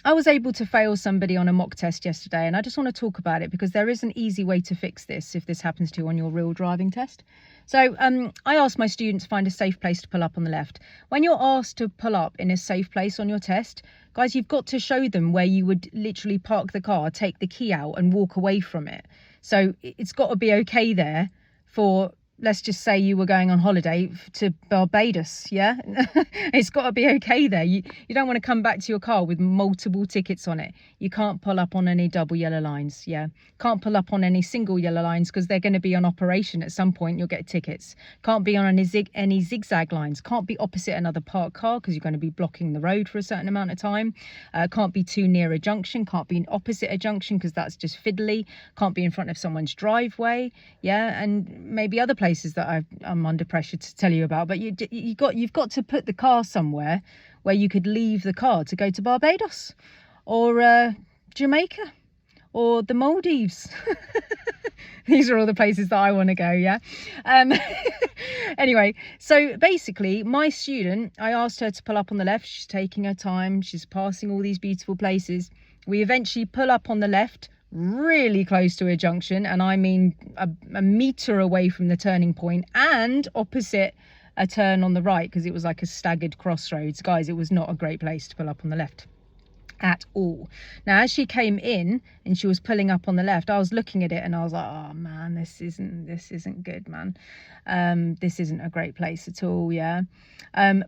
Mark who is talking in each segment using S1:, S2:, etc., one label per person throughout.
S1: I was able to fail somebody on a mock test yesterday, and I just want to talk about it because there is an easy way to fix this if this happens to you on your real driving test. So I asked my students to find a safe place to pull up on the left. When you're asked to pull up in a safe place on your test, guys, you've got to show them where you would literally park the car, take the key out and walk away from it. So it's got to be okay there for, let's just say you were going on holiday to Barbados, yeah? It's got to be okay there. You don't want to come back to your car with multiple tickets on it. You can't pull up on any double yellow lines, yeah? Can't pull up on any single yellow lines because they're going to be on operation at some point. You'll get tickets. Can't be on any zigzag lines. Can't be opposite another parked car because you're going to be blocking the road for a certain amount of time. Can't be too near a junction. Can't be opposite a junction because that's just fiddly. Can't be in front of someone's driveway, yeah? And maybe other places that I'm under pressure to tell you about, but you've got to put the car somewhere where you could leave the car to go to Barbados or Jamaica or the Maldives. These are all the places that I want to go, yeah? Anyway, so basically my student, I asked her to pull up on the left. She's taking her time. She's passing all these beautiful places. We eventually pull up on the left, really close to a junction, and I mean a metre away from the turning point and opposite a turn on the right because it was like a staggered crossroads. Guys, it was not a great place to pull up on the left at all. Now as she came in and she was pulling up on the left, I was looking at it and I was like, oh man, this isn't good, man. This isn't a great place at all, yeah?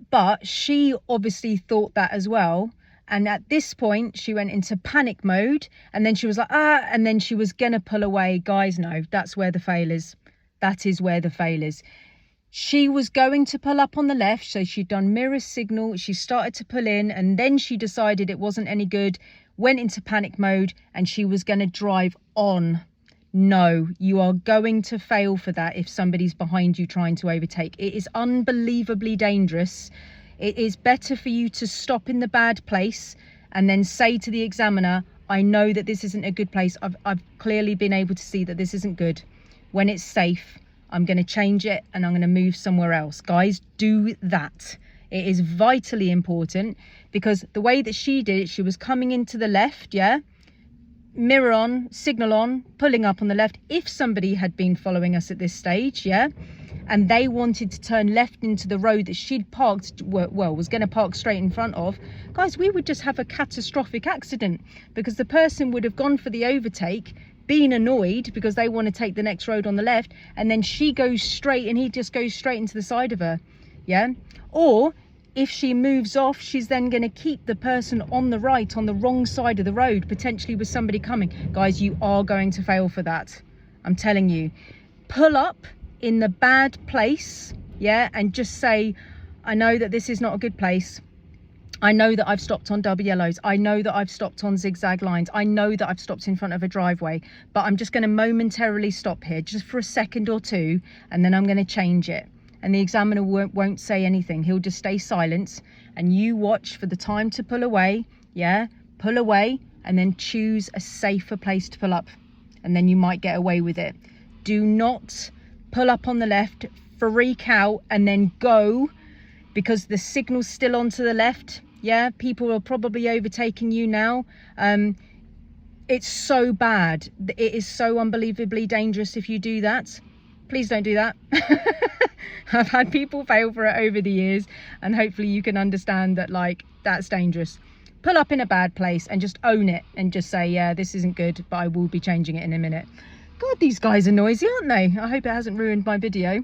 S1: But she obviously thought that as well. And at this point, she went into panic mode and then she was like, and then she was going to pull away. Guys, no, that's where the fail is. That is where the fail is. She was going to pull up on the left. So she'd done mirror signal. She started to pull in and then she decided it wasn't any good, went into panic mode and she was going to drive on. No, you are going to fail for that if somebody's behind you trying to overtake. It is unbelievably dangerous. It is better for you to stop in the bad place and then say to the examiner, I know that this isn't a good place. I've clearly been able to see that this isn't good. When it's safe, I'm going to change it and I'm going to move somewhere else. Guys, do that. It is vitally important because the way that she did it, she was coming into the left, yeah? Mirror on, signal on, pulling up on the left. If somebody had been following us at this stage, yeah? And they wanted to turn left into the road that she'd parked, well, was going to park straight in front of, guys, we would just have a catastrophic accident because the person would have gone for the overtake, been annoyed because they want to take the next road on the left, and then she goes straight and he just goes straight into the side of her, yeah? Or if she moves off, she's then going to keep the person on the right on the wrong side of the road, potentially with somebody coming. Guys, you are going to fail for that. I'm telling you. Pull up in the bad place, yeah, and just say, I know that this is not a good place. I know that I've stopped on double yellows. I know that I've stopped on zigzag lines. I know that I've stopped in front of a driveway, but I'm just going to momentarily stop here just for a second or two, and then I'm going to change it. And the examiner won't say anything. He'll just stay silent and you watch for the time to pull away, yeah? Pull away and then choose a safer place to pull up, and then you might get away with it. Do not pull up on the left, freak out and then go because the signal's still on to the left, yeah? People are probably overtaking you now. It's so bad. It is so unbelievably dangerous if you do that. Please don't do that. I've had people fail for it over the years, and hopefully you can understand that, like, that's dangerous. Pull up in a bad place and just own it and just say, yeah, this isn't good, but I will be changing it in a minute. God, these guys are noisy, aren't they? I hope it hasn't ruined my video.